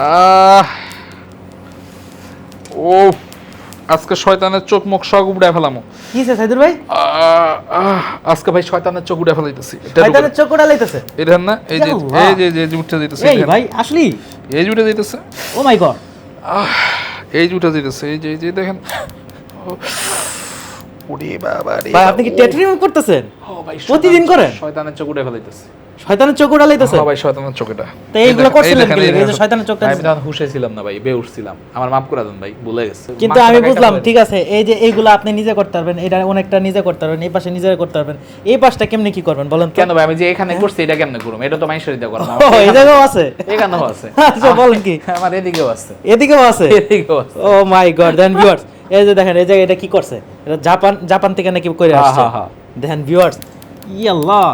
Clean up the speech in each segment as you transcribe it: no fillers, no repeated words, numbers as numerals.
আহ ও আজকে শয়তানের চোখ মুখ সব উড়ায় ফেলামো। কি হইছে সাইদুর ভাই? আজকে ভাই শয়তানের চোখ উড়ায় ফেলাইতেছি। শয়তানের চোখ উড়াইতেছে? এটা না এই যে উঠতে যাইতেছে। এই ভাই আসলি এই যে উঠে যাইতেছে। ও মাই গড, এই যে উঠে যাইতেছে। এই যে দেখেন। ওরে বাবা রে ভাই আপনি কি ট্যাটু রিমুভ করতেছেন? ভাই প্রতিদিন করেন? শয়তানের চোখ উড়ায় ফেলাইতেছে। শয়তানের চোখ উড়াইতেছে? ভাই শয়তানের চোখ এটা। তো এইগুলো করছিলেন কি? এই যে শয়তানের চোখটা আমি তখন হুঁশে ছিলাম না ভাই, বেহুঁশছিলাম। আমার মাফ করে দেন ভাই, ভুলে গেছে। কিন্তু আমি বুঝলাম, ঠিক আছে। এই যে এইগুলো আপনি নিজে করতে পারবেন, এটা অনেকটা নিজে করতে পারবেন, এই পাশে নিজে করতে পারবেন। এই পাশটা কেমনে কি করবেন বলেন তো? কেন ভাই আমি যে এখানে করছি এটা কেমনে করব? এটা তো মাইশারি দিয়ে করব। এই জায়গাও আছে, এখানেও আছে। আচ্ছা বলেন কি? আমার এদিকেও আছে। এদিকেও আছে? এদিকেও আছে। ও মাই গড। দেন ভিউয়ার্স, এই যে দেখেন এই জায়গা এটা কি করছে? এটা জাপান থেকে নাকি করে আসছে। দেখেন ভিউয়ার্স, ই আল্লাহ,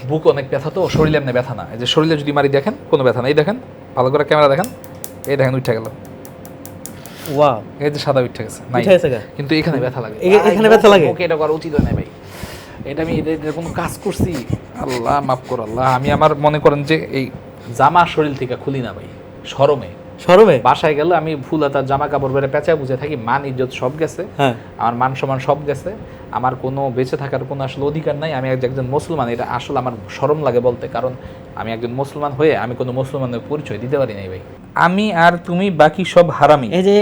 বুক অনেক ব্যথা তো, শরীরে এমনি ব্যথা না। এই যে শরীরে যদি মারি দেখেন কোনো ব্যথা নাই। দেখেন ভালো করে ক্যামেরা দেখেন, এই দেখেন উঠে গেল। ওয়াও, এই যে সাদা উঠে গেছে নাই, কিন্তু এখানে ব্যথা লাগে। এখানে ব্যথা লাগে? ওকে এটা করা উচিত না ভাই। এটা আমি এটা কোনো কাজ করছি? আল্লাহ মাফ করো আল্লাহ। আমি আমার মনে করেন যে এই জামা শরীর থেকে খুলি না ভাই, শরমে বাসায় গেলে আমি ফুল হাতা জামা কাপড় বেড়ে পেঁচা বুঝে থাকি। মান ইজ্জত সব গেছে, আমার মান সম্মান সব গেছে। আমার কোনো বেঁচে থাকার কোনো আসলে অধিকার নাই। আমি একজন মুসলমান, এটা আসলে আমার শরম লাগে বলতে, কারণ আমি একজন মুসলমান হয়ে আমি কোনো মুসলমানের পরিচয় দিতে পারি নাই ভাই। আমি আর তুমি বাকি সব হারামি। এই যে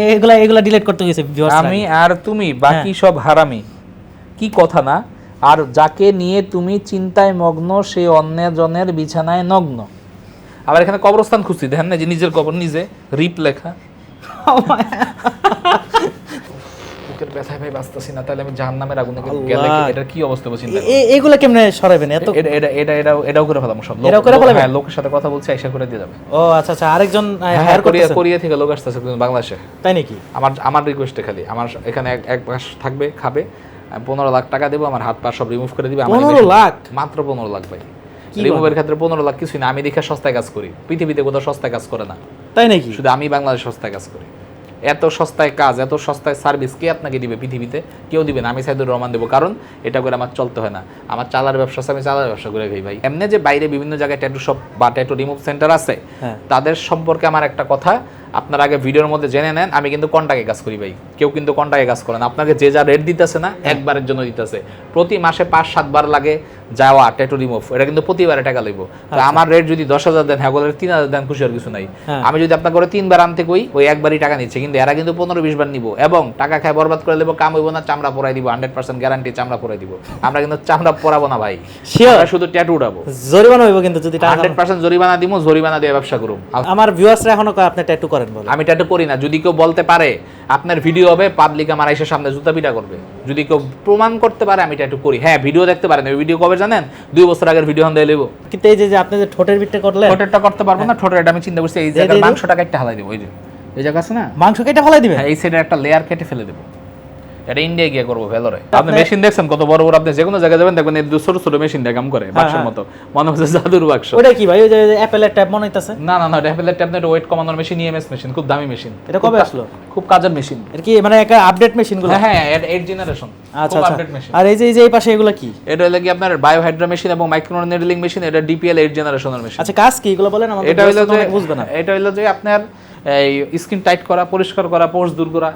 এগুলা ডিলিট করতে গেছে। আমি আর তুমি বাকি সব হারামি, কি কথা না? আর যাকে নিয়ে তুমি চিন্তায় মগ্ন সে অন্যজনের বিছানায় নগ্ন। আবার এখানে কবরস্থান খুঁজছি, দেখেন না যে নিজের কবর নিজে, রিপ লেখা। বুকের ব্যথায় ভাই বাঁচতেছি না, তাহলে আমি জাহান্নামের আগুনে গেলে এটা কি অবস্থা বলছেন? এগুলা কেমনে সরাবেন? এত এটাও করে ফেলাম সব। এটাও করে ফেলাবেন? হ্যাঁ, লোকের সাথে কথা বলছি, আইসা করে দিয়ে যাবে। ও আচ্ছা আচ্ছা, আরেকজন হায়ার কোরিয়া থেকে লোক আসতেছে বাংলাদেশে। তাই নাকি? আমার রিকোয়েস্টে খালি আমার এখানে এক মাস থাকবে, খাবে, 15 লাখ টাকা দেবো, আমার হাত পা সব রিমুভ করে দিবে। 15 লাখ? মাত্র 15 লাখ ভাই। রিমুভের ক্ষেত্রে 15 লাখ কিছুই না। আমি দেখে সস্তায় কাজ করি, পৃথিবীতে কোথাও সস্তায় কাজ করে না। তাই নাকি? শুধু আমি বাংলাদেশ সস্তায় কাজ করি। এত সস্তায় কাজ, এত সস্তায় সার্ভিস কে আপনাকে দিবে? পৃথিবীতে কেউ দিবে না। আমি সাইদুর রহমান দেবো, কারণ এটা করে আমার চলতে হয় না। আমার চালার ব্যবসা আছে, আমি চালার ব্যবসা করে খাই ভাই। এমনি যে বাইরে বিভিন্ন জায়গায় ট্যাটু শপ বা ট্যাটু রিমুভ সেন্টার আছে, তাদের সম্পর্কে আমার একটা কথা আপনার আগে ভিডিওর মধ্যে জেনে নেন। আমি কিন্তু কন্টাক্টে কাজ করি ভাই, কেউ কিন্তু কন্টাক্টে কাজ করে না। আপনাকে যে যা রেট দিতেছে না, একবারের জন্য দিতেছে। প্রতি মাসে 5-7 বার লাগে যাওয়া ট্যাটু রিমুভ, এটা কিন্তু প্রতিবারে টাকা লইব। তো আমার রেট যদি 10,000 দেন, হ্যাঁ বলে 3,000 দেন, খুশি আর কিছু নাই। আমি যদি আপনার করে 3 বার আনতে কই, ওই একবারই টাকা নিচ্ছে, কিন্তু এরা কিন্তু 15-20 বার নিব এবং টাকা খায় বরবাদ করে দেবো। কাম হইব না, চামড়া পরাই দিব, 100% গ্যারান্টি চামড়া পরাই দিব। আমরা কিন্তু চামড়া পরাবো না ভাই, আমরা শুধু ট্যাটু উঠাবো। জরিমানা হইব কিন্তু, যদি 100% জরিমানা দিব, জরিমানা দিয়ে ব্যবসা করুম। আমার ভিউয়ার্সরা এখনো কয় আপনি ট্যাটু করেন বলে। আমি ট্যাটু করি না। যদি কেউ বলতে পারে আপনার ভিডিও হবে, পাবলিক আমার এসে সামনে জুতা পিটা করবে। যদি কেউ প্রমাণ করতে পারে আমি ট্যাটু করি, হ্যাঁ ভিডিও দেখতে পারেন। ওই ভিডিও কবে জানেন? 2 বছর আগের ভিডিও হন দিয়ে নেব। কিন্তু এই যে আপনি যে ঠোঁটের বিটটা করলেন, ঠোঁটেরটা করতে পারবো না। ঠোঁটের এটা আমি চিন্তা করছি, এই জায়গার মাংসটা কেটে হালাই দেব। ওই যে এই জায়গা আছে না, মাংস কেটে ফেলাই দিবেন? হ্যাঁ, এই সাইডে একটা লেয়ার কেটে ফেলে দেব। এটা ইন্ডিয়া গিয়ে করবো, ভেলোরে। আপনি মেশিন দেখছেন কত বড় বড়? আপনি যে কোনো জায়গায় যাবেন দেখবেন এই ছোট ছোট মেশিন দিয়ে কাম করে, বাক্সের মতো, মনে হচ্ছে জাদুর বাক্স। ওটা কি ভাই? ওই যে অ্যাপেলের ট্যাব মনে হইতাছে? না না না, এটা অ্যাপেলের ট্যাব না, এটা ওয়েট কমানোর মেশিন, ইএমএস মেশিন, খুব দামি মেশিন। এটা কবে আসলো? খুব কাজের মেশিন। এটা কি মানে একটা আপডেট মেশিন গুলো? হ্যাঁ, 8 জেনারেশন। আচ্ছা আপডেট মেশিন। আর এই যে এই পাশে এগুলো কি? এটা হলো কি আপনার বায়োহাইড্রা মেশিন এবং মাইক্রো নিডলিং মেশিন। এটা ডিপিএল 8 জেনারেশনের মেশিন। আচ্ছা কাজ কি এগুলো বলেন আমাদের? এটা হলো যে বুঝবে না। এটা হলো যে আপনার এই স্কিন টাইট করা, পরিষ্কার করা, পোর্স দূর করা,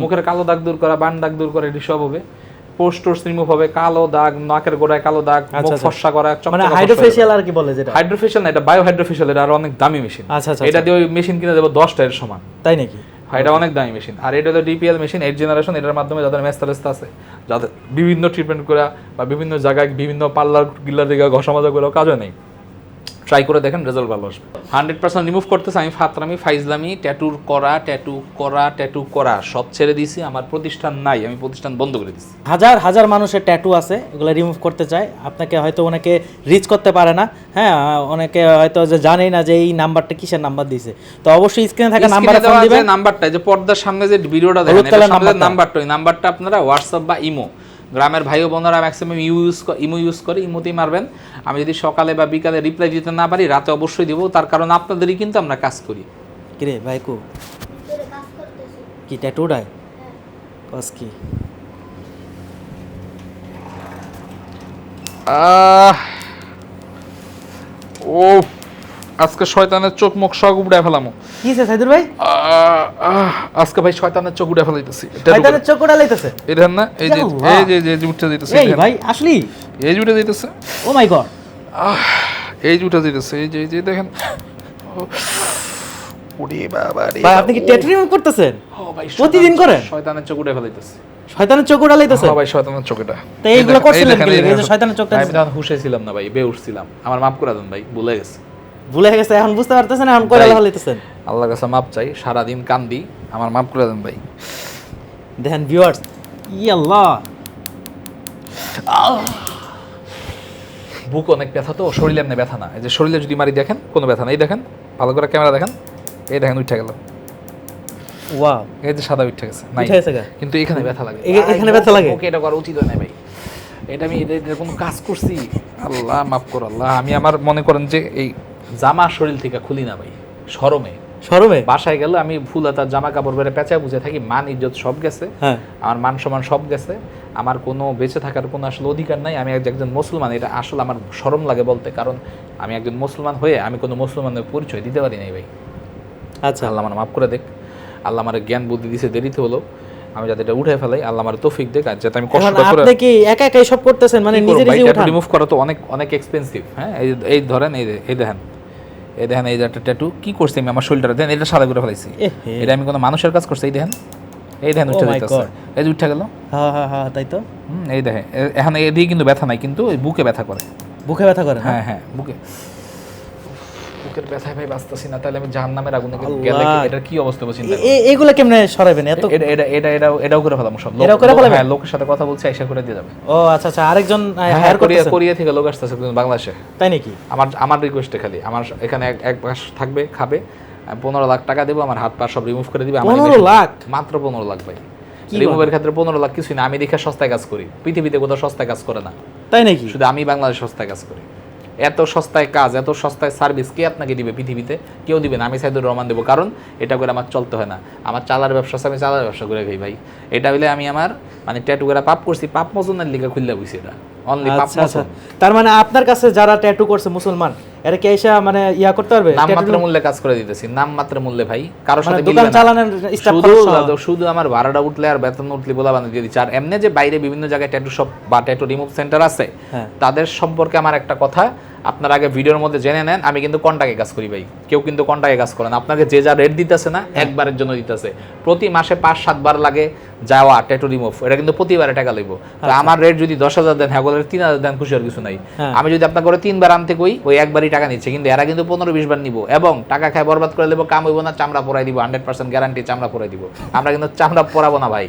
মুখের কালো দাগ দূর করা, বান দাগ দূর করা, এটি সব হবে। পোস্ট টোস্ট রিমুভ হবে, কালো দাগ, নাকের গোড়ায় কালো দাগ, মুখ ফর্সা করা, মানে হাইড্রোফেশিয়াল আর কি বলে যেটা? হাইড্রোফেশিয়াল না, এটা বায়োহাইড্রোফেশিয়াল। এটা আরো অনেক দামি মেশিন। আচ্ছা আচ্ছা, এটা দিয়ে ওই মেশিন কিনে দেব 10টা এর সমান। তাই নাকি? হ্যাঁ, এটা অনেক দামি মেশিন। আর এটা হলো ডিপিএল মেশিন 8 জেনারেশন। এটার মাধ্যমে যাদের মেস্তারেস্তা আছে, যাদের বিভিন্ন ট্রিটমেন্ট করা বা বিভিন্ন জায়গায় বিভিন্ন পার্লার গিলার দিকে ঘষা মাজা করেও কাজও নেই, ট্রাই করে দেখেন, রেজাল্ট ভালো আসবে। 100% রিমুভ করতেছে। আমি ফাতরামি, ফাইজলামি, ট্যাটু করা সব ছেড়ে দিয়েছি। আমার প্রতিষ্ঠান নাই, আমি প্রতিষ্ঠান বন্ধ করে দিয়েছি। হাজার হাজার মানুষের ট্যাটু আছে, এগুলো রিমুভ করতে চায়। আপনাকে হয়তো অনেকে রিচ করতে পারে না, হ্যাঁ, অনেকে হয়তো যে জানেই না যে এই নাম্বারটা কিসের নাম্বার দিয়েছে। তো অবশ্যই স্ক্রিনে থাকা নাম্বারে ফোন দিবেন। নাম্বারটা যে পর্দার সামনে যে ভিডিওটা দেখেন, এটার সামনে নাম্বারটা, ওই নাম্বারটা আপনারা হোয়াটসঅ্যাপ বা ইমো, গ্রামের ভাই ও বোনেরা ম্যাক্সিমাম ইমো ইউজ করে, ইমোতেই মারবেন। আমি যদি সকালে বা বিকালে রিপ্লাই দিতে না পারি, রাতে অবশ্যই দিব, তার কারণ আপনাদেরই কিন্তু আমরা কাজ করি। কিরে ভাই কো কি ট্যাটু ডাই কাজ কি? ও আজকে শয়তানের চোখ মুখ সব উড়ায় ফেলামো। কি আছে সাইদুর ভাই? আজকে ভাই শয়তানের চোখ উড়ায় ফেলাইতেছি। শয়তানের চোখ উড়াইতেছে? এটা না এই যে উঠতে যাইতেছে। এই ভাই আসলি এই যে উঠে যাইতেছে। ও মাই গড, এই যে উঠে যাইতেছে। এই যে দেখেন। ওরে বাবা রে ভাই আপনি কি ট্যাটু রিমুভ করতেছেন? হ্যাঁ ভাই প্রতিদিন করেন? শয়তানের চোখ উড়ায় ফেলাইতেছে। শয়তানের চোখ উড়াইতেছে? হ্যাঁ ভাই শয়তানের চোখ এটা। তো এইগুলো করছিলেন কি? এই যে শয়তানের চোখটা আমি তখন হুঁশে ছিলাম না ভাই, বেহুঁশছিলাম। আমার মাফ করে দেন ভাই, ভুলে গেছি। ভুলে গেছে এখন বুঝতে পারতেছেন, এখন কইরা ফেলাইতেছেন। আল্লাহর কাছে মাপ চাই, সারা দিন কান্দি, আমার মাফ করে দেন ভাই। দেখেন ভিউয়ার্স, ই আল্লাহ, বুক অনেক ব্যথা তো, শরীরে এমনি ব্যথা না। এই যে শরীরে যদি মারি দেখেন কোনো ব্যথা নাই। দেখেন ভালো করে ক্যামেরা দেখেন, এই দেখেন উঠে গেল। ওয়াও, এই যে সাদা উঠে গেছে নাই, কিন্তু এখানে ব্যথা লাগে। এখানে ব্যথা লাগে? ওকে এটা করা উচিত হয় না ভাই। এটা আমি এটা কোনো কাজ করছি, আল্লাহ মাফ করো আল্লাহ। আমি আমার মনে করেন যে এই জামা শরীর থেকে খুলি না ভাই, শরমে বাসায় গেলে আমি ফুলাতার জামা কাপড় বেড়ে পেঁচা বুঝে থাকি। মান ইজ্জত সব গেছে, আমার মান সম্মান সব গেছে, আমার কোনো বেঁচে থাকার কোনো আসলে অধিকার নাই। আমি একজন মুসলমান, এটা আসলে আমার শরম লাগে বলতে, কারণ আমি একজন মুসলমান হয়ে আমি কোনো মুসলমানের পরিচয় দিতে পারি নাই ভাই। আচ্ছা, আল্লাহ আমার মাফ করে দেখ, আল্লাহ আমার জ্ঞান বুদ্ধি দিছে, দেরিতে হলো, আমি যাতে এটা উঠে ফেলাই, আল্লাহ আমার তৌফিক দেখ। আর যাতে আমি কষ্ট করে। আপনি কি একা একাই সব করতেছেন? মানে নিজে নিজে উঠান? রিমুভ করা তো অনেক অনেক এক্সপেন্সিভ। হ্যাঁ এই ধরেন, এই দেখেন, এই দেখেন, এই যে একটা ট্যাটু কি করছি আমি আমার শরীরটা দেন, এটা সাদা করে ফেলাইছি। এটা আমি কোনো মানুষের কাজ করছি? এই দেখেন, এই দেখেন উঠে যাইতেছে, এই যে উঠে গেল। হ্যাঁ তাই তো। এই দেখেন এখন এদিকে কিন্তু ব্যথা নাই, কিন্তু ওই বুকে ব্যথা করে। বুকে ব্যথা করে? হ্যাঁ বুকের ব্যথায় ভাই বাঁচতেছি না। তাহলে আমি জাহান্নামের আগুনে গেলে এটার কি অবস্থা হবে চিন্তা করুন। এইগুলা কেমনে সরাবেন? এত এটাও করে ফেলাম সব। এটাও করে ফেলাবেন? হ্যাঁ, লোকের সাথে কথা বলছি, আইসা করে দিয়ে যাবে। ও আচ্ছা, আরেকজন হায়ার কোরিয়া থেকে লোক আসতেছে বাংলাদেশে। তাই নাকি? আমার রিকোয়েস্টে খালি আমার এখানে এক মাস থাকবে, খাবে, 15 লাখ টাকা দেবো, আমার হাত পা সব রিমুভ করে দিবে। 15 লাখ? মাত্র 15 লাখ ভাই। রিমুভের ক্ষেত্রে 15 লাখ কিছুই না। আমি দেখে সস্তায় কাজ করি, পৃথিবীতে কোথাও সস্তায় কাজ করে না। তাই নাকি? শুধু আমি বাংলাদেশ সস্তায় কাজ করি। এত সস্তায় কাজ, এত সস্তায় সার্ভিস কে আপনাকে দিবে পৃথিবীতে? কেউ দিবে না। আমি সাইদুর রহমান দেবো, কারণ এটা করে আমার চলতে হয় না। আমার চালার ব্যবসা আছে, আমি চালার ব্যবসা করে খাই ভাই। এটা হইলে আমি আমার মানে ট্যাটু করে পাপ করছি, পাপ মোচনের লিগা খুললে বুঝছি এটা অনলি পাপ মোচন। তার মানে আপনার কাছে যারা ট্যাটু করছে মুসলমান, এরা কি এসে মানে ইয়া করতে পারবে? নামমাত্র মূল্যে কাজ করে দিতেছি, নামমাত্র মূল্যে ভাই। কারোর সাথে দোকান চালানোর শুধু আমার ভাড়াটা উঠলে আর বেতন উঠলে বলা বানিয়ে দিয়ে দিচ্ছে। আর এমনি যে বাইরে বিভিন্ন জায়গায় ট্যাটু শপ বা ট্যাটু রিমুভ সেন্টার আছে, তাদের সম্পর্কে আমার একটা কথা আপনার আগে ভিডিওর মধ্যে জেনে নেন। আমি কিন্তু কন্টাক্টে কাজ করি ভাই, কেউ কিন্তু কন্টাক্টে কাজ করে না। আপনাকে যে যা রেট দিতেছে না, একবারের জন্য দিতেছে। প্রতি মাসে 5-7 বার লাগে যাওয়া ট্যাটু রিমুভ, এটা কিন্তু প্রতিবারে টাকা লইব। তো আমার রেট যদি 10,000 দেন, হ্যাঁ বলে 3,000 দেন, খুশি আর কিছু নাই। আমি যদি আপনার করে 3 বার আনতে কই, ওই একবারই টাকা নিচ্ছে, কিন্তু এরা কিন্তু 15-20 বার নিব এবং টাকা খায় বরবাদ করে দেবো। কাম হইব না, চামড়া পরাই দিব, 100% গ্যারান্টি চামড়া পরাই দিব। আমরা কিন্তু চামড়া পরাবো না ভাই,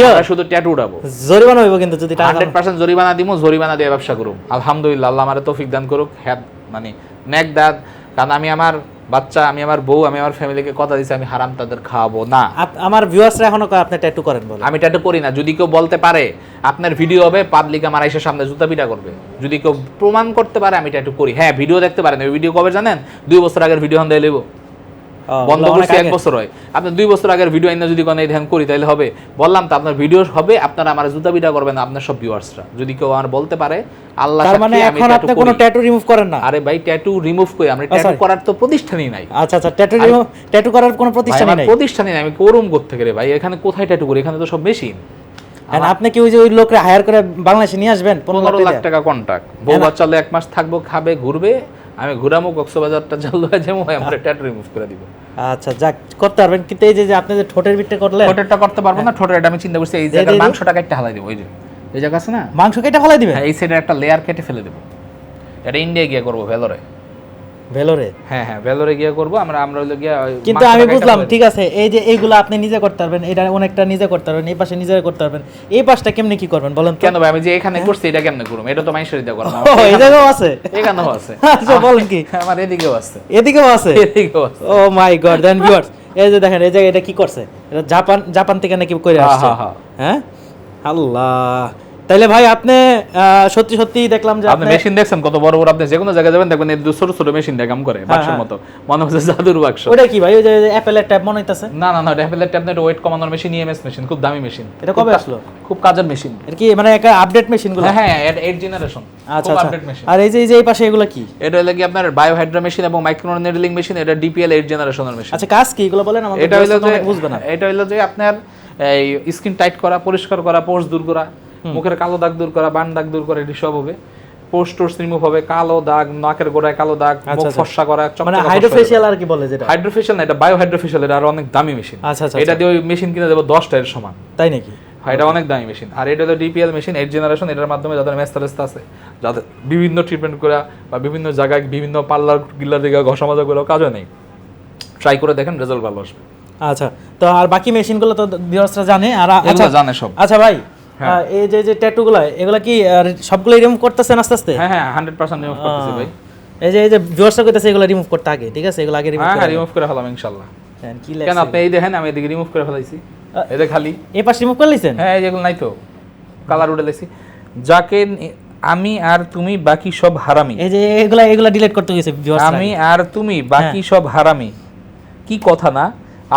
আমরা শুধু ট্যাটু উঠাবো। জরিমানা হইব কিন্তু, যদি 100% জরিমানা দিব, জরিমানা দিয়ে ব্যবসা করুম। আলহামদুলিল্লাহ, আল্লাহ আমারে তৌফিক দান করুক। হ্যাঁ মানে নেক দাদ, কারণ আমি আমার বাচ্চা, আমি আমার বউ, আমি আমার ফ্যামিলিকে কথা দিচ্ছি আমি হারাম তাদের খাওয়াবো না। আমার ভিউয়ার্সরা এখনো কয় আপনি ট্যাটু করেন বলে। আমি ট্যাটু করি না। যদি কেউ বলতে পারে, আপনার ভিডিও হবে, পাবলিক আমার এসে সামনে জুতা পিটা করবে। যদি কেউ প্রমাণ করতে পারে আমি ট্যাটু করি, হ্যাঁ ভিডিও দেখতে পারেন। ওই ভিডিও কবে জানেন? 2 বছর আগের ভিডিও হন দিয়ে লেবো, বন্ধ করছি 1 বছর হয়। আপনি 2 বছর আগের ভিডিও আইনা যদি কোনো ধ্যান করি তাহলে হবে? বললাম তো আপনার ভিডিও হবে, আপনারা আমার জুতা পিটা করবেন আপনার সব ভিউয়ার্সরা। যদি কেউ আমার বলতে পারে, আল্লাহ তার মানে এখন আপনি কোনো ট্যাটু রিমুভ করেন না? আরে ভাই ট্যাটু রিমুভ কই, আমরা ট্যাটু করার তো প্রতিষ্ঠানই নাই। আচ্ছা ট্যাটু করার কোনো প্রতিষ্ঠানই নাই? প্রতিষ্ঠানই নাই। আমি করুম কোথা থেকে রে ভাই? এখানে কোথায় ট্যাটু করি? এখানে তো সব মেশিন। আর আপনি কি ওই যে ওই লোকরে হায়ার করে বাংলাদেশে নিয়ে আসবেন? 15 লাখ টাকা কন্ট্রাক্ট, বউ বাচ্চা 1 মাস থাকবো, খাবে, ঘুরবে, আমি ঘুরামো, কক্সবাজারটা চালু হয়ে যাবো, আমরা ট্যাটু রিমুভ করে দিব। আচ্ছা যাক, করতে পারবেন। কিন্তু এই যে আপনি যে ঠোঁটের বিটটা করলেন, ঠোঁটেরটা করতে পারবো না। ঠোঁটের এটা আমি চিন্তা করছি, এই জায়গার মাংসটা কেটে হালাই দেবো। ওই যে এই জায়গা আছে না, মাংস কেটে ফেলাই দিবেন? এই সাইডের একটা লেয়ার কেটে ফেলে দেবো। এটা ইন্ডিয়া গিয়ে করবো, ভেলোরে। হ্যাঁ ভেলোরে গিয়ে করবো আমরা হইলো গিয়া। কিন্তু আমি বুঝলাম, ঠিক আছে, এই যে এইগুলো আপনি নিজে করতে পারবেন, এটা অনেকটা নিজে করতে পারবেন, এই পাশে নিজে করতে পারবেন, এই পাশটা কেমনে কি করবেন বলেন তো? কেন ভাই আমি যে এখানে করছি এটা কেমনে করব? এটা তো মাইশরি দিয়া করব। এই জায়গাও আছে, এখানেও আছে। আচ্ছা বলেন কি? আমার এদিকেও আছে, এদিকেও আছে। ও মাই গড। দেন ভিউয়ার্স, এই যে দেখেন এই জায়গা এটা কি করছে? এটা জাপান থেকে নাকি কইরা আসছে। হ্যাঁ আল্লাহ, তাইলে ভাই আপনি সত্যি সত্যি দেখলাম যে আপনি মেশিন দেখছেন কত বড় বড়, আপনি যে কোনো জায়গায় যাবেন দেখবেন এই ছোট ছোট মেশিন দিয়ে কাম করে বাক্সের মতো, মনে হচ্ছে জাদুর বাক্স। ওটা কি ভাই, ওই যে অ্যাপেলের ট্যাব মনে হইতাছে? না না না, অ্যাপেলের ট্যাব না, এটা ওয়েট কমানোর মেশিন, ইএমএস মেশিন, খুব দামি মেশিন। এটা কবে আসলো? খুব কাজের মেশিন। এর কি মানে একটা আপডেট মেশিন গুলো? হ্যাঁ হ্যাঁ, 8 জেনারেশন। আচ্ছা খুব আচ্ছা। Update machine. আর এই যে এই পাশে এগুলো কি? এটা হলো কি আপনার বায়োহাইড্রা মেশিন এবং মাইক্রো নিডলিং মেশিন, এটা ডিপিএল 8 জেনারেশনের মেশিন। আচ্ছা, কাজ কি এগুলো বলেন আমাদের? এটা হলো যে বুঝবে না। এটা হলো যে আপনার এই স্কিন টাইট করা, পরিষ্কার করা, পোর্স দূর করা, মুখের কালো দাগ দূর করা, বান দাগ দূর করা, এটি সব হবে। পোর্স টোর্স রিমুভ হবে, কালো দাগ, নাকের গোড়ায় কালো দাগ, মুখ ফর্সা করা, মানে হাইড্রোফেশিয়াল আর কি বলে যেটা? হাইড্রোফেশিয়াল না, এটা বায়োহাইড্রোফেশিয়াল, এটা আরো অনেক দামি মেশিন। আচ্ছা আচ্ছা। এটা দিয়ে ওই মেশিন কিনে দেব 10টা এর সমান। তাই নাকি? হ্যাঁ, এটা অনেক দামি মেশিন। আর এটা হলো ডিপিএল মেশিন 8 জেনারেশন। এটার মাধ্যমে যাদের মেস্তারেস্তা আছে, যাদের বিভিন্ন ট্রিটমেন্ট করা বা বিভিন্ন জায়গায় বিভিন্ন পার্লার গিলার দিকে ঘষা মাজা করেও কাজও নেই, ট্রাই করে দেখেন, রেজাল্ট ভালো আসবে। আচ্ছা, তো আর বাকি মেশিনগুলো তো ভিউয়ার্সরা জানে। আর আচ্ছা জানে সব। আচ্ছা ভাই, এই যে যে ট্যাটুগুলো, এগুলা কি সবগুলো রিমুভ করতেছেন আস্তে আস্তে? হ্যাঁ হ্যাঁ, 100% রিমুভ করতেছি ভাই। এই যে ভিউয়ার্সরা কইতাছে এগুলো রিমুভ করতে আগে, ঠিক আছে? এগুলো আগে রিমুভ হ্যাঁ রিমুভ করে ফেলাম ইনশাআল্লাহ। কি কেন লাগছে? আপনি এই দেখেন, আমি এদিকে রিমুভ করে ফেলাইছি, এটা খালি এই পাশ রিমুভ করে লইছেন? হ্যাঁ, যেগুলো নাই তো কালার উঠে লাইছি। যাকে আমি আর তুমি বাকি সব হারামি, এই যে এগুলা ডিলিট করতে গেছে ভিউয়ার্সরা। আমি আর তুমি বাকি সব হারামি, কি কথা না?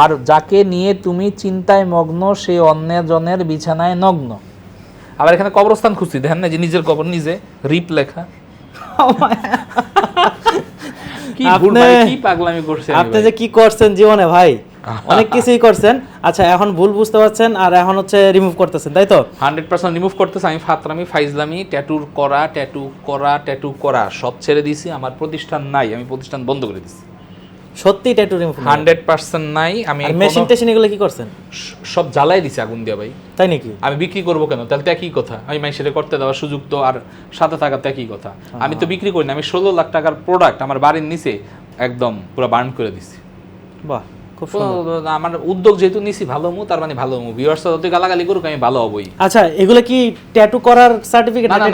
আর যাকে নিয়ে তুমি চিন্তায় মগ্ন, সে অন্যজনের বিছানায় নগ্ন। আবার এখানে কবরস্থান খুঁজছি, দেখেন না যে নিজের কবর নিজে, রিপ লেখা। কি কি পাগলামি করছেন আপনি যে কি করছেন জীবনে ভাই, অনেক কিছুই করছেন। আচ্ছা, এখন ভুল বুঝতে পারছেন আর এখন হচ্ছে রিমুভ করতেছেন, তাই তো? 100% রিমুভ করতেছি। আমি ফাতরামি, ফাইজলামি, ট্যাটু করা সব ছেড়ে দিয়েছি। আমার প্রতিষ্ঠান নাই, আমি প্রতিষ্ঠান বন্ধ করে দিয়েছি। সত্যি ট্যাটু রিমুভ 100% নাই। আমি মেশিন টেশিন এগুলো কি করছেন? সব জ্বালাই দিছি আগুন দিয়ে ভাই। তাই নাকি? আমি বিক্রি করবো কেন? তাহলে তো একই কথা, আমি মাইসেরে করতে দেওয়ার সুযোগ তো আর সাথে থাকার তো একই কথা। আমি তো বিক্রি করি না, আমি 16 লাখ টাকার প্রোডাক্ট আমার বাড়ির নিচে একদম পুরো বার্ন করে দিছি। বাহ, খুব সুন্দর। আমার উদ্যোগ যেহেতু নিছি ভালো মু, তার মানে ভালো মু। ভিউয়ার্সরা যতই গালাগালি করুক, আমি ভালো হবই। আচ্ছা, এগুলো কি ট্যাটু করার সার্টিফিকেট? না না,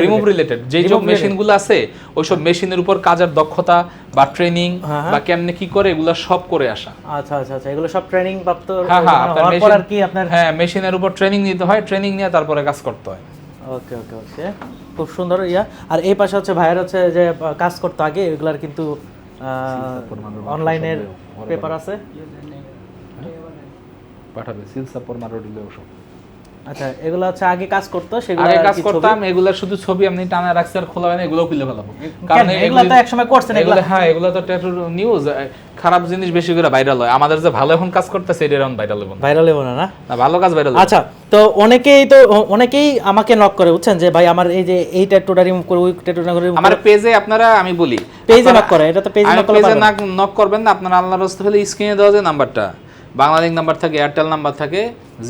রিমুভ রিলেটেড যেই সব মেশিনগুলো আছে, ওই সব মেশিনের উপর কাজের দক্ষতা বা ট্রেনিং বা কেমনে কি করে, এগুলো সব করে আসা। আচ্ছা আচ্ছা আচ্ছা, এগুলো সব ট্রেনিং প্রাপ্ত। হ্যাঁ হ্যাঁ, আপনার মেশিন আর কি আপনার? হ্যাঁ, মেশিনের উপর ট্রেনিং নিতে হয়, ট্রেনিং নিয়ে তারপরে কাজ করতে হয়। ওকে ওকে ওকে, খুব সুন্দর ইয়া। আর এই পাশে হচ্ছে ভাইয়ের হচ্ছে যে কাজ করতে আগে এগুলার কিন্তু অনলাইনের পেপার আছে, পাঠাবে সিলসা পরমারো দিলেও সব। আচ্ছা, এগুলো হচ্ছে আগে কাজ করতো, সেগুলো আগে কাজ করতাম, এগুলা শুধু ছবি আপনি টানা রাখছি আর খোলা হয় না, এগুলো খুলে ফেলাবো। কারণ এগুলো তো একসময় করছেন এগুলো। হ্যাঁ, এগুলো তো ট্যাটু নিউজ, খারাপ জিনিস বেশি করে ভাইরাল হয়। আমাদের যে ভালো এখন কাজ করতেছে, এটা এখন ভাইরাল হবে না। ভাইরাল হবে না? না, ভালো কাজ ভাইরাল। আচ্ছা, তো অনেকেই আমাকে নক করে, বুঝছেন, যে ভাই আমার এই যে এই ট্যাটুটা রিমুভ করে, ওই ট্যাটুটা করে। আমার পেজে আপনারা, আমি বলি পেজে নক করে, এটা তো পেজে নক করলে পেজে নক করবেন না আপনারা। আল্লাহর রাস্তে হলে স্ক্রিনে দেওয়া যে নাম্বারটা, বাংলাদেশ নাম্বার থাকে, এয়ারটেল নাম্বার থাকে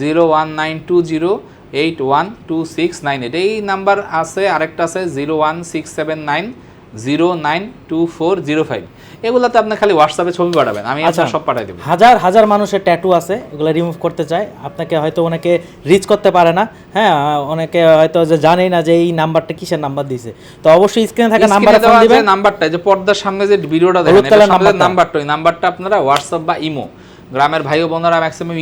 01920812698, এই নাম্বার আছে। আরেকটা আছে 01679092405। এগুলাতে আপনি খালি হোয়াটসঅ্যাপে ছবি পাঠাবেন, আমি আপনার সব পাঠাই দেব। হাজার হাজার মানুষের ট্যাটু আছে, এগুলো রিমুভ করতে চায়। আপনাকে হয়তো অনেকে রিচ করতে পারে না, হ্যাঁ, অনেকে হয়তো যে জানেই না যে এই নাম্বারটা কিসের নাম্বার দিয়েছে। তো অবশ্যই স্ক্রিনে থাকা নাম্বারে ফোন দিবেন। নাম্বারটা যে পর্দার সামনে যে ভিডিওটা দেখেন, এটা নাম্বারটা, ওই নাম্বারটা আপনারা হোয়াটসঅ্যাপ বা ইমো, গ্রামের ভাই ও বোনেরা ম্যাক্সিমাম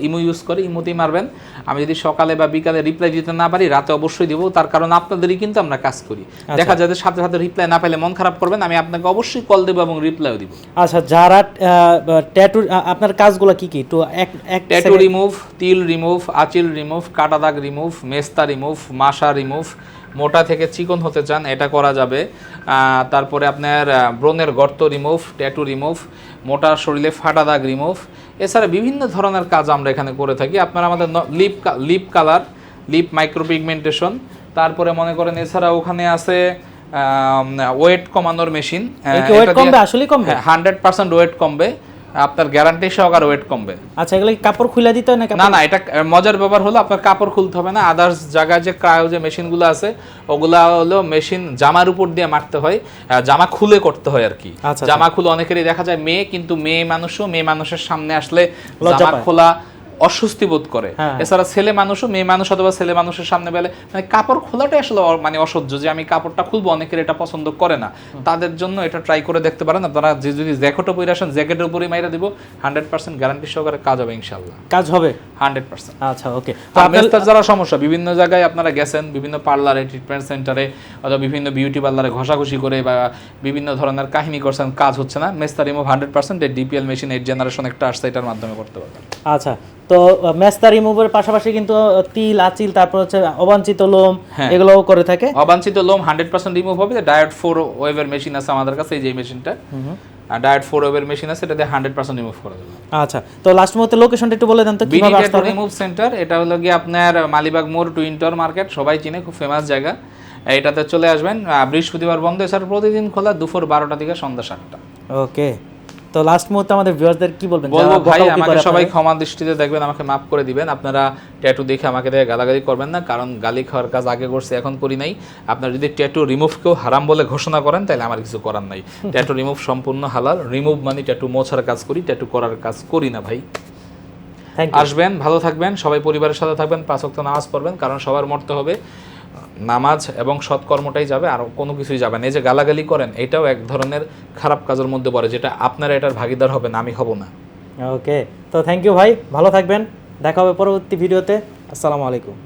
ইমো ইউজ করে, ইমোতেই মারবেন। আমি যদি সকালে বা বিকালে রিপ্লাই দিতে না পারি, রাতে অবশ্যই দিব, তার কারণ আপনাদেরই কিন্তু আমরা কাজ করি। দেখা যায় যে সাথে সাথে রিপ্লাই না পেলে মন খারাপ করবেন, আমি আপনাকে অবশ্যই কল দেব এবং রিপ্লাইও দিব। আচ্ছা, যারা ট্যাটু, আপনার কাজগুলো কি কি? তো ট্যাটু রিমুভ, তিল রিমুভ, আঁচিল রিমুভ, কাটা দাগ রিমুভ, মেস্তা রিমুভ, মাশা রিমুভ, মোটা থেকে চিকন হতে চান এটা করা যাবে। তারপরে আপনার ব্রণের গর্ত রিমুভ, ট্যাটু রিমুভ, মোটা শরীরে ফাটা দাগ রিমুভ, এছাড়া বিভিন্ন ধরনের কাজ আমরা এখানে করে থাকি। আপনারা আমাদের লিপ কালার, লিপ মাইক্রোপিগমেন্টেশন, তারপরে মনে করেন এছাড়া ওখানে আছে ওয়েট কমানোর মেশিন। ওয়েট কমবে? আসলেই কমবে? 100% ওয়েট কমবে, আপনার গ্যারান্টি সহকারে ওয়েট কমবে। আচ্ছা, এগুলো কি কাপড় খুলে দিতে হয় না? না না, এটা মজার ব্যাপার হলো আপনার কাপড় খুলতে হবে না। আদার্স জায়গায় যে ক্রায়ো যে মেশিনগুলো আছে, ওগুলা হলো মেশিন জামার উপর দিয়ে মারতে হয়, জামা খুলে করতে হয় আর কি। জামা খুলে অনেকেরই দেখা যায় মেয়ে, কিন্তু মেয়ে মানুষের সামনে আসলে জামা খোলা অস্বস্তি বোধ করে। হ্যাঁ। এছাড়া ছেলে মানুষও মেয়ে মানুষ অথবা ছেলে মানুষের সামনে বেলে মানে কাপড় খোলাটা আসলে মানে অসহ্য, যে আমি কাপড়টা খুলবো, অনেকের এটা পছন্দ করে না। তাদের জন্য এটা ট্রাই করে দেখতে পারেন আপনারা। যে যদি জ্যাকেটও পরে আসেন, জ্যাকেটের উপরেই মাইরা দিব, 100% গ্যারান্টি সহকারে কাজ হবে ইনশাআল্লাহ। কাজ হবে 100%। আচ্ছা, ওকে। তো আপনার যারা সমস্যা, বিভিন্ন জায়গায় আপনারা গেছেন, বিভিন্ন পার্লারে, ট্রিটমেন্ট সেন্টারে অথবা বিভিন্ন বিউটি পার্লারে ঘষাঘষি করে বা বিভিন্ন ধরনের কাহিনী করছেন, কাজ হচ্ছে না, মেস্তা রিমুভ 100% এর ডিপিএল মেশিন 8 জেনারেশন একটা আসছে, এটার মাধ্যমে করতে পারবেন। আচ্ছা, তো মেস্তা রিমুভের পাশাপাশি কিন্তু তিল, আচিল, তারপর হচ্ছে অবাঞ্ছিত লোম, এগুলোও করে থাকে। অবাঞ্ছিত লোম 100% রিমুভ হবে। ডায়েট 4 ওয়েভের মেশিন আছে আমাদের কাছে, এই যে মেশিনটা ডায়েট 4 ওয়েভের মেশিন আছে, এটা দিয়ে 100% রিমুভ করে দেবে। আচ্ছা, তো লাস্ট মুহূর্তে লোকেশনটা একটু বলে দেন তো, কিভাবে আসতে হবে? রিমুভ সেন্টার, এটা হলো কি আপনার মালিবাগ মোড়, টুইন টাওয়ার মার্কেট, সবাই চিনে, খুব ফেমাস জায়গা। এটাতে চলে আসবেন। বৃহস্পতিবার বন্ধ, এছাড়া প্রতিদিন খোলা দুপুর 12টা থেকে সন্ধ্যা 7টা। ওকে, তো লাস্ট মুহূর্তে আমাদের ভিউয়ারদের কি বলবেন? বলবো ভাই, আমাকে সবাই ক্ষমা দৃষ্টিতে দেখবেন, আমাকে মাফ করে দিবেন। আপনারা ট্যাটু দেখে আমাকে দেখে গালাগালি করবেন না, কারণ গালি খাওয়ার কাজ আগে করছি, এখন করি নাই। আপনারা যদি ট্যাটু রিমুভকেও হারাম বলে ঘোষণা করেন, তাহলে আমার কিছু করার নাই। ট্যাটু রিমুভ সম্পূর্ণ হালাল। রিমুভ মানে ট্যাটু মোছার কাজ করি, ট্যাটু করার কাজ করি না ভাই। আসবেন, ভালো থাকবেন, সবাই পরিবারের সাথে থাকবেন, 5 ওয়াক্ত নামাজ পড়বেন, কারণ সবার মরতে হবে। নামাজ এবং সৎকর্মটাই যাবে, আর কোনো কিছুই যাবে না। এই যে গালাগালি করেন, এটাও এক ধরনের খারাপ কাজের মধ্যে পড়ে, যেটা আপনারা এটার ভাগিদার হবেন, আমি হব না। ওকে, তো থ্যাংক ইউ ভাই, ভালো থাকবেন, দেখা হবে পরবর্তী ভিডিওতে। আসসালামু আলাইকুম।